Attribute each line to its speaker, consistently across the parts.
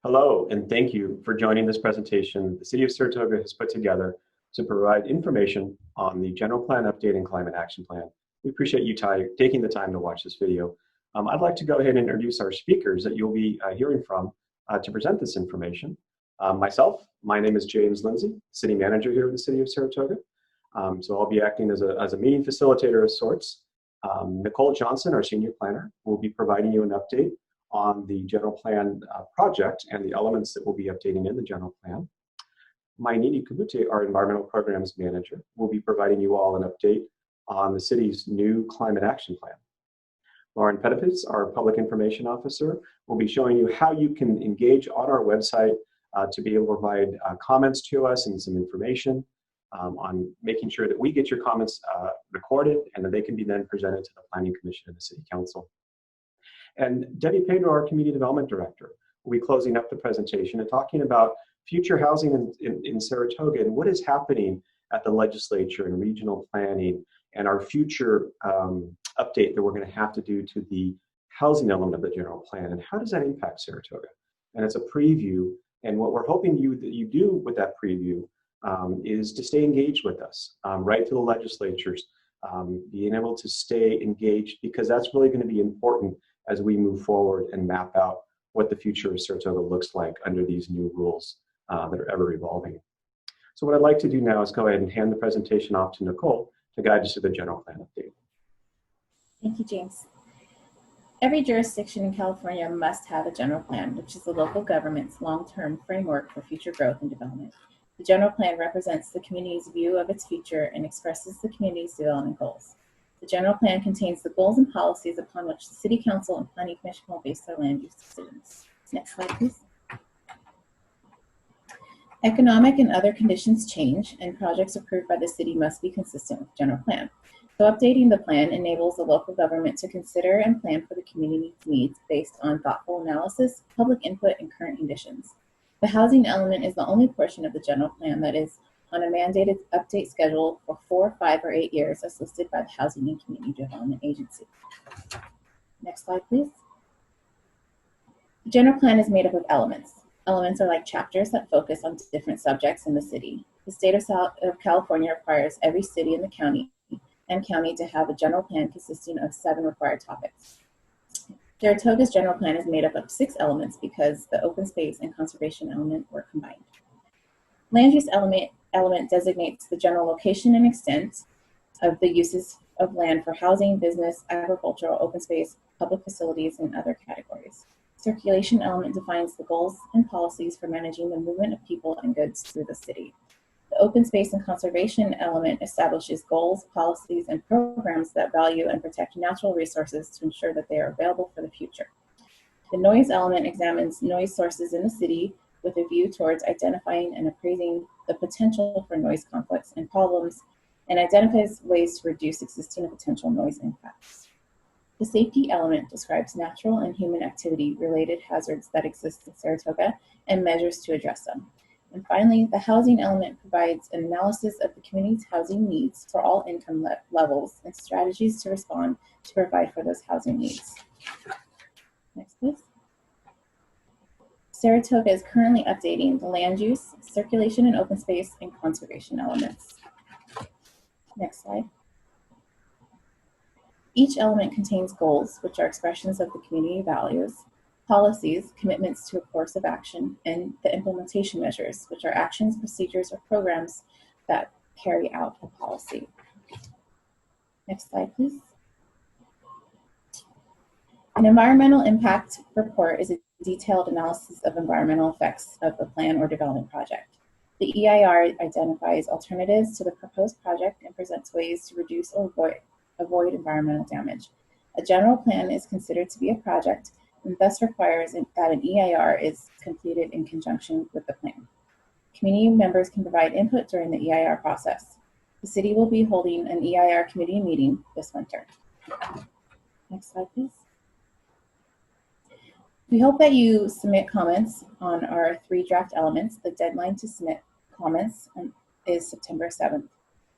Speaker 1: Hello, and thank you for joining this presentation the City of Saratoga has put together to provide information on the General Plan Update and Climate Action Plan. We appreciate you taking the time to watch this video. I'd like to go ahead and introduce our speakers that you'll be hearing from to present this information. My name is James Lindsay, City Manager here at the City of Saratoga. So I'll be acting as a meeting facilitator of sorts. Nicole Johnson, our Senior Planner, will be providing you an update on the general plan project and the elements that we'll be updating in the general plan. Mainini Kubute, our Environmental Programs Manager, will be providing you all an update on the city's new climate action plan. Lauren Pettifitz, our Public Information Officer, will be showing you how you can engage on our website to be able to provide comments to us and some information on making sure that we get your comments recorded and that they can be then presented to the Planning Commission and the City Council. And Debbie Pedro, our Community Development Director, will be closing up the presentation and talking about future housing in Saratoga and what is happening at the legislature and regional planning and our future update that we're going to have to do to the housing element of the general plan and how does that impact Saratoga. And it's a preview, and what we're hoping that you do with that preview is to stay engaged with us, right to the legislatures, being able to stay engaged because that's really going to be important as we move forward and map out what the future of Saratoga looks like under these new rules that are ever evolving. So what I'd like to do now is go ahead and hand the presentation off to Nicole to guide us through the general plan update.
Speaker 2: Thank you, James. Every jurisdiction in California must have a general plan, which is the local government's long-term framework for future growth and development. The general plan represents the community's view of its future and expresses the community's development goals. The general plan contains the goals and policies upon which the City Council and Planning Commission will base their land use decisions. Next slide, please. Economic and other conditions change, and projects approved by the city must be consistent with the general plan. So updating the plan enables the local government to consider and plan for the community's needs based on thoughtful analysis, public input, and current conditions. The housing element is the only portion of the general plan that is on a mandated update schedule for 4, 5, or 8 years as listed by the Housing and Community Development Agency. Next slide, please. The general plan is made up of elements. Elements are like chapters that focus on different subjects in the city. The state of California requires every city in the county to have a general plan consisting of 7 required topics. Saratoga's general plan is made up of 6 elements because the open space and conservation element were combined. Land use element designates the general location and extent of the uses of land for housing, business, agricultural, open space, public facilities, and other categories. Circulation element defines the goals and policies for managing the movement of people and goods through the city. The open space and conservation element establishes goals, policies, and programs that value and protect natural resources to ensure that they are available for the future. The noise element examines noise sources in the city with a view towards identifying and appraising the potential for noise conflicts and problems, and identifies ways to reduce existing potential noise impacts. The safety element describes natural and human activity-related hazards that exist in Saratoga and measures to address them. And finally, the housing element provides an analysis of the community's housing needs for all income levels and strategies to respond to provide for those housing needs. Next, please. Saratoga is currently updating the land use, circulation and open space, and conservation elements. Next slide. Each element contains goals, which are expressions of the community values, policies, commitments to a course of action, and the implementation measures, which are actions, procedures, or programs that carry out a policy. Next slide, please. An environmental impact report is a detailed analysis of environmental effects of the plan or development project. The EIR identifies alternatives to the proposed project and presents ways to reduce or avoid environmental damage. A general plan is considered to be a project and thus requires that an EIR is completed in conjunction with the plan. Community members can provide input during the EIR process. The city will be holding an EIR committee meeting this winter. Next slide, please. We hope that you submit comments on our 3 draft elements. The deadline to submit comments is September 7th.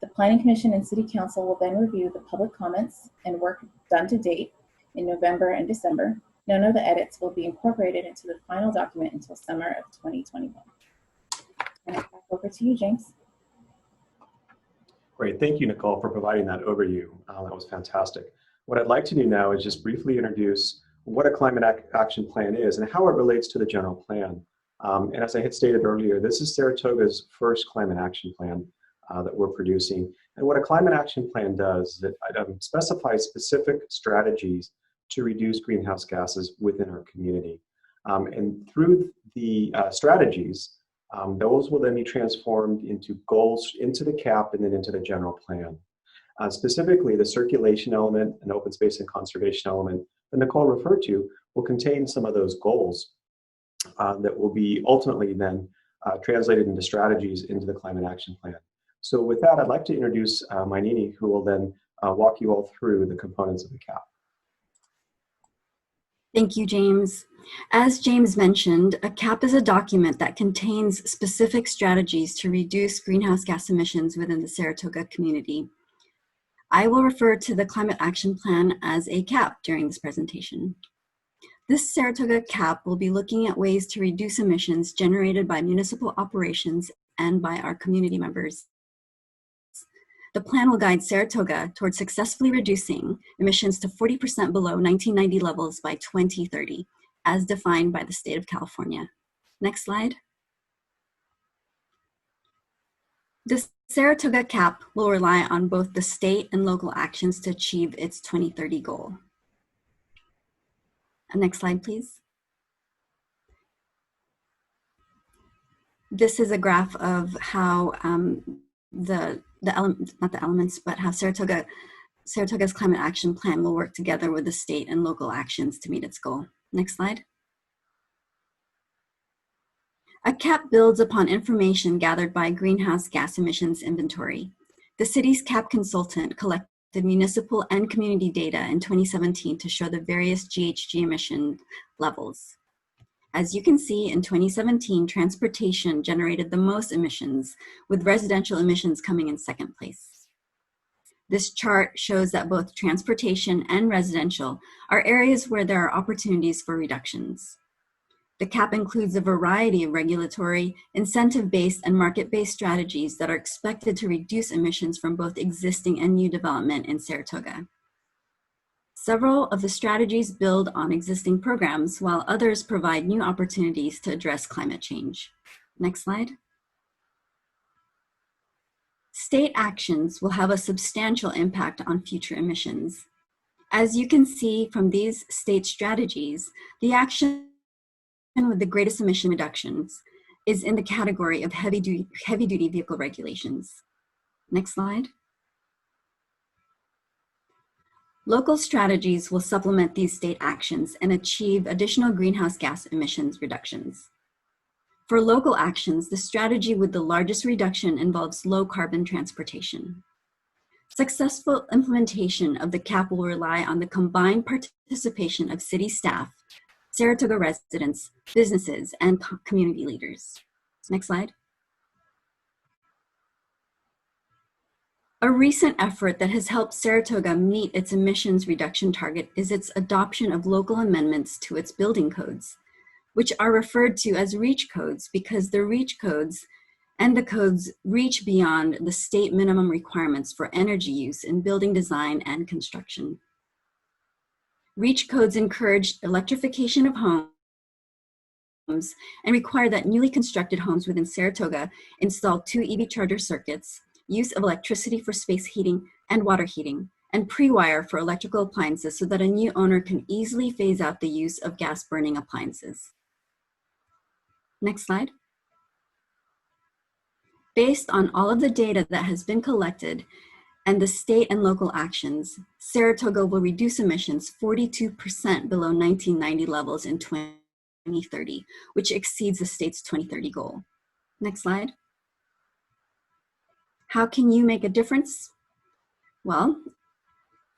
Speaker 2: The Planning Commission and City Council will then review the public comments and work done to date in November and December None of the edits will be incorporated into the final document until summer of 2021. And back over to you, James.
Speaker 1: Great, thank you, Nicole, for providing that overview. That was fantastic. What I'd like to do now is just briefly introduce what a climate action plan is and how it relates to the general plan. And as I had stated earlier, this is Saratoga's first climate action plan that we're producing. And what a climate action plan does is it specifies specific strategies to reduce greenhouse gases within our community. And through the strategies, those will then be transformed into goals, into the CAP, and then into the general plan. Specifically, the circulation element and open space and conservation element that Nicole referred to will contain some of those goals that will be ultimately then translated into strategies into the climate action plan. So with that, I'd like to introduce Mainini, who will then walk you all through the components of the CAP.
Speaker 3: Thank you, James. As James mentioned, a CAP is a document that contains specific strategies to reduce greenhouse gas emissions within the Saratoga community. I will refer to the Climate Action Plan as a CAP during this presentation. This Saratoga CAP will be looking at ways to reduce emissions generated by municipal operations and by our community members. The plan will guide Saratoga towards successfully reducing emissions to 40% below 1990 levels by 2030, as defined by the state of California. Next slide. The Saratoga CAP will rely on both the state and local actions to achieve its 2030 goal. Next slide, please. This is a graph of how how Saratoga's climate action plan will work together with the state and local actions to meet its goal. Next slide. A CAP builds upon information gathered by greenhouse gas emissions inventory. The city's CAP consultant collected municipal and community data in 2017 to show the various GHG emission levels. As you can see, in 2017, transportation generated the most emissions, with residential emissions coming in second place. This chart shows that both transportation and residential are areas where there are opportunities for reductions. The CAP includes a variety of regulatory, incentive-based, and market-based strategies that are expected to reduce emissions from both existing and new development in Saratoga. Several of the strategies build on existing programs, while others provide new opportunities to address climate change. Next slide. State actions will have a substantial impact on future emissions. As you can see from these state strategies, the action with the greatest emission reductions is in the category of heavy-duty vehicle regulations. Next slide. Local strategies will supplement these state actions and achieve additional greenhouse gas emissions reductions. For local actions, the strategy with the largest reduction involves low carbon transportation. Successful implementation of the CAP will rely on the combined participation of city staff, Saratoga residents, businesses, and community leaders. Next slide. A recent effort that has helped Saratoga meet its emissions reduction target is its adoption of local amendments to its building codes, which are referred to as REACH codes because the REACH codes and the codes reach beyond the state minimum requirements for energy use in building design and construction. REACH codes encourage electrification of homes and require that newly constructed homes within Saratoga install 2 EV charger circuits, use of electricity for space heating and water heating, and pre-wire for electrical appliances so that a new owner can easily phase out the use of gas-burning appliances. Next slide. Based on all of the data that has been collected and the state and local actions, Saratoga will reduce emissions 42% below 1990 levels in 2030, which exceeds the state's 2030 goal. Next slide. How can you make a difference? Well,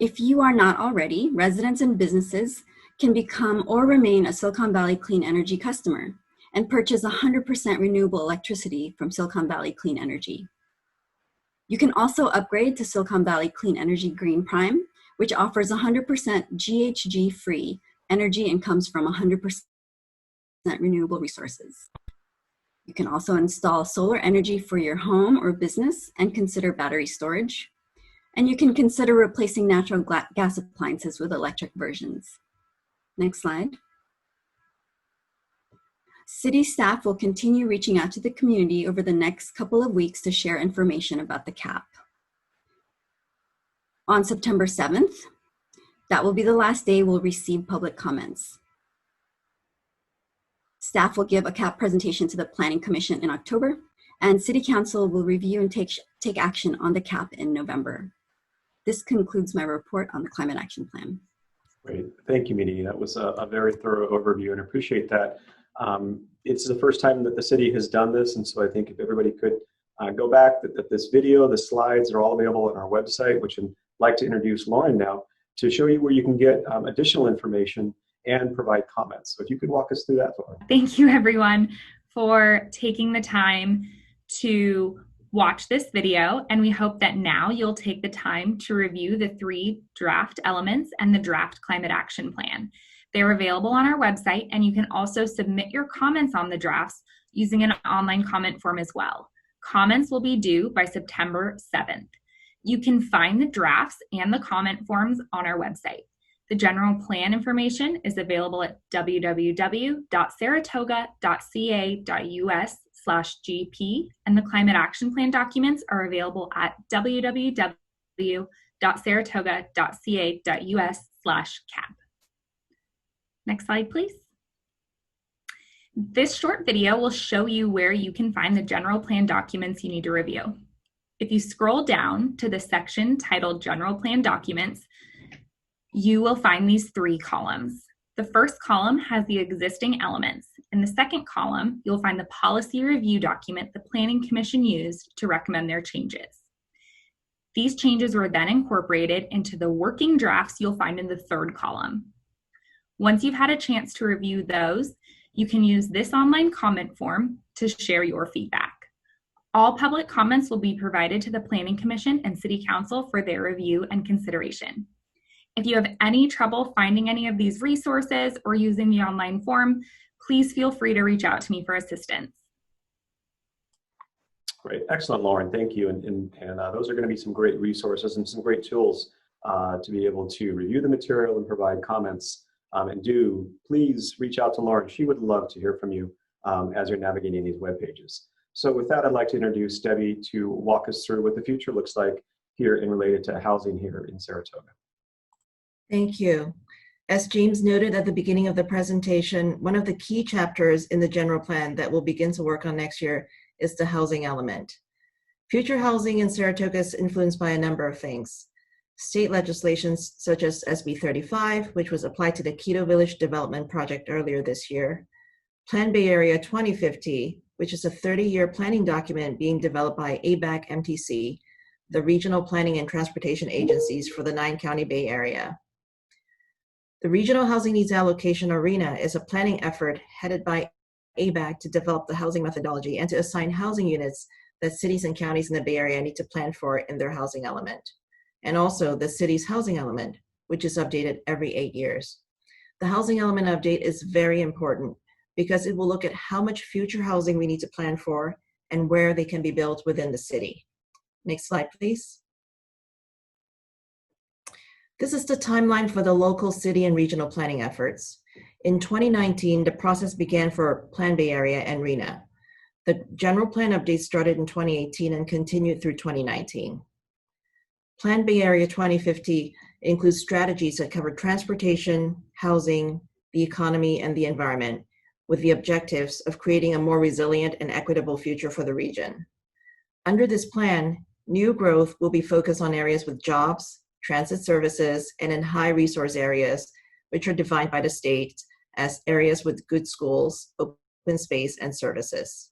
Speaker 3: if you are not already, residents and businesses can become or remain a Silicon Valley Clean Energy customer and purchase 100% renewable electricity from Silicon Valley Clean Energy. You can also upgrade to Silicon Valley Clean Energy Green Prime, which offers 100% GHG-free energy and comes from 100% renewable resources. You can also install solar energy for your home or business and consider battery storage. And you can consider replacing natural gas appliances with electric versions. Next slide. City staff will continue reaching out to the community over the next couple of weeks to share information about the CAP. On September 7th, that will be the last day we'll receive public comments. Staff will give a CAP presentation to the Planning Commission in October, and City Council will review and take action on the CAP in November. This concludes my report on the Climate Action Plan.
Speaker 1: Great, thank you, Mini. That was a very thorough overview and appreciate that. It's the first time that the city has done this, and so I think if everybody could go back, that this video, the slides are all available on our website, which I'd like to introduce Lauren now to show you where you can get additional information and provide comments. So if you could walk us through that, Lauren.
Speaker 4: Thank you everyone for taking the time to watch this video, and we hope that now you'll take the time to review the 3 draft elements and the draft climate action plan. They're available on our website, and you can also submit your comments on the drafts using an online comment form as well. Comments will be due by September 7th. You can find the drafts and the comment forms on our website. The general plan information is available at www.saratoga.ca.us/GP, and the climate action plan documents are available at www.saratoga.ca.us/CAP. Next slide, please. This short video will show you where you can find the general plan documents you need to review. If you scroll down to the section titled General Plan Documents, you will find these 3 columns. The first column has the existing elements. In the second column, you'll find the policy review document the Planning Commission used to recommend their changes. These changes were then incorporated into the working drafts you'll find in the third column. Once you've had a chance to review those, you can use this online comment form to share your feedback. All public comments will be provided to the Planning Commission and City Council for their review and consideration. If you have any trouble finding any of these resources or using the online form, please feel free to reach out to me for assistance.
Speaker 1: Great, excellent, Lauren, thank you. And those are going to be some great resources and some great tools to be able to review the material and provide comments. And please reach out to Lauren. She would love to hear from you as you're navigating these web pages. So with that, I'd like to introduce Debbie to walk us through what the future looks like here and related to housing here in Saratoga.
Speaker 5: Thank you. As James noted at the beginning of the presentation, one of the key chapters in the general plan that we'll begin to work on next year is the housing element. Future housing in Saratoga is influenced by a number of things. State legislations such as SB 35, which was applied to the Quito Village Development Project earlier this year. Plan Bay Area 2050, which is a 30-year planning document being developed by ABAC MTC, the regional planning and transportation agencies for the 9-county Bay Area. The Regional Housing Needs Allocation, or RHNA, is a planning effort headed by ABAC to develop the housing methodology and to assign housing units that cities and counties in the Bay Area need to plan for in their housing element. And also the city's housing element, which is updated every 8 years. The housing element update is very important because it will look at how much future housing we need to plan for and where they can be built within the city. Next slide, please. This is the timeline for the local, city, and regional planning efforts. In 2019, the process began for Plan Bay Area and RHNA. The general plan update started in 2018 and continued through 2019. Plan Bay Area 2050 includes strategies that cover transportation, housing, the economy, and the environment, with the objectives of creating a more resilient and equitable future for the region. Under this plan, new growth will be focused on areas with jobs, transit services, and in high resource areas, which are defined by the state as areas with good schools, open space, and services.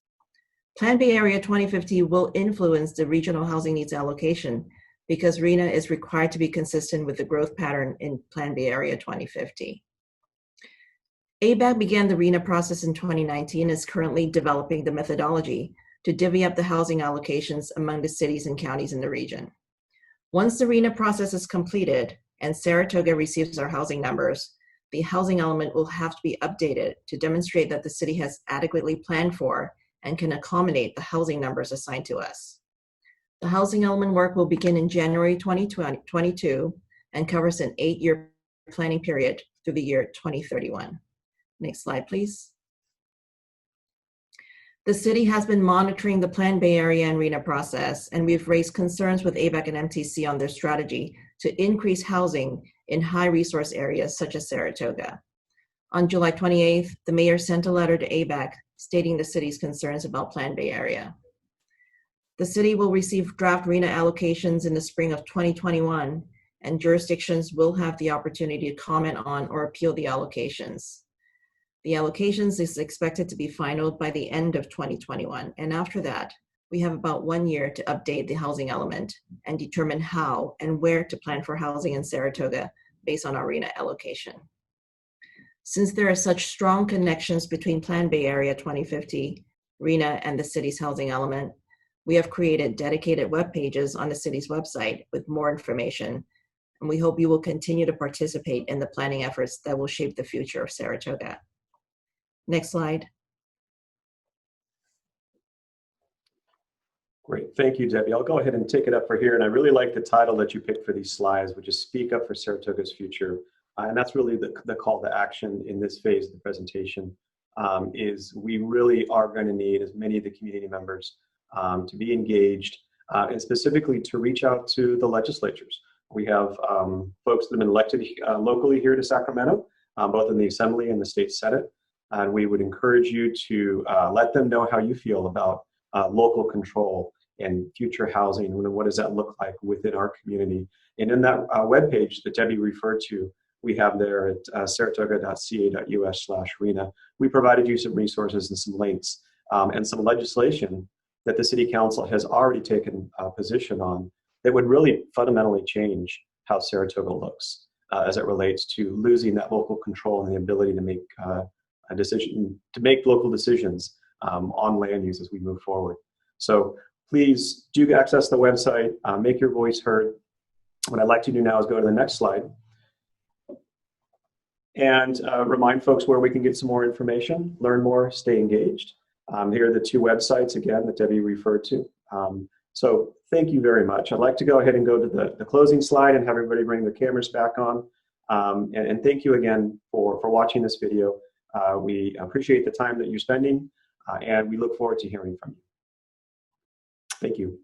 Speaker 5: Plan Bay Area 2050 will influence the regional housing needs allocation because RHNA is required to be consistent with the growth pattern in Plan Bay Area 2050. ABAC began the RHNA process in 2019 and is currently developing the methodology to divvy up the housing allocations among the cities and counties in the region. Once the RHNA process is completed and Saratoga receives our housing numbers, the housing element will have to be updated to demonstrate that the city has adequately planned for and can accommodate the housing numbers assigned to us. The housing element work will begin in January 2022 and covers an 8-year planning period through the year 2031. Next slide, please. The city has been monitoring the Plan Bay Area and RENA process, and we've raised concerns with ABEC and MTC on their strategy to increase housing in high-resource areas such as Saratoga. On July 28th, the mayor sent a letter to ABEC stating the city's concerns about Plan Bay Area. The city will receive draft RENA allocations in the spring of 2021, and jurisdictions will have the opportunity to comment on or appeal the allocations. The allocations is expected to be finalized by the end of 2021, and after that, we have about 1 year to update the housing element and determine how and where to plan for housing in Saratoga based on our RENA allocation. Since there are such strong connections between Plan Bay Area 2050, RENA, and the city's housing element, we have created dedicated web pages on the city's website with more information, and we hope you will continue to participate in the planning efforts that will shape the future of Saratoga. Next slide.
Speaker 1: Great, thank you, Debbie. I'll go ahead and take it up for here. And I really like the title that you picked for these slides, which is Speak Up for Saratoga's Future. And that's really the call to action in this phase of the presentation, is we really are going to need as many of the community members to be engaged and specifically to reach out to the legislatures. We have folks that have been elected locally here to Sacramento, both in the Assembly and the State Senate. And we would encourage you to let them know how you feel about local control and future housing, and what does that look like within our community. And in that webpage that Debbie referred to, we have there at saratoga.ca.us/RENA. We provided you some resources and some links and some legislation that the City Council has already taken a position on that would really fundamentally change how Saratoga looks as it relates to losing that local control and the ability to make local decisions on land use as we move forward. So please do access the website, make your voice heard. What I'd like to do now is go to the next slide and remind folks where we can get some more information, learn more, stay engaged. Here are the two websites, again, that Debbie referred to. So thank you very much. I'd like to go ahead and go to the closing slide and have everybody bring their cameras back on. And thank you again for watching this video. We appreciate the time that you're spending, and we look forward to hearing from you. Thank you.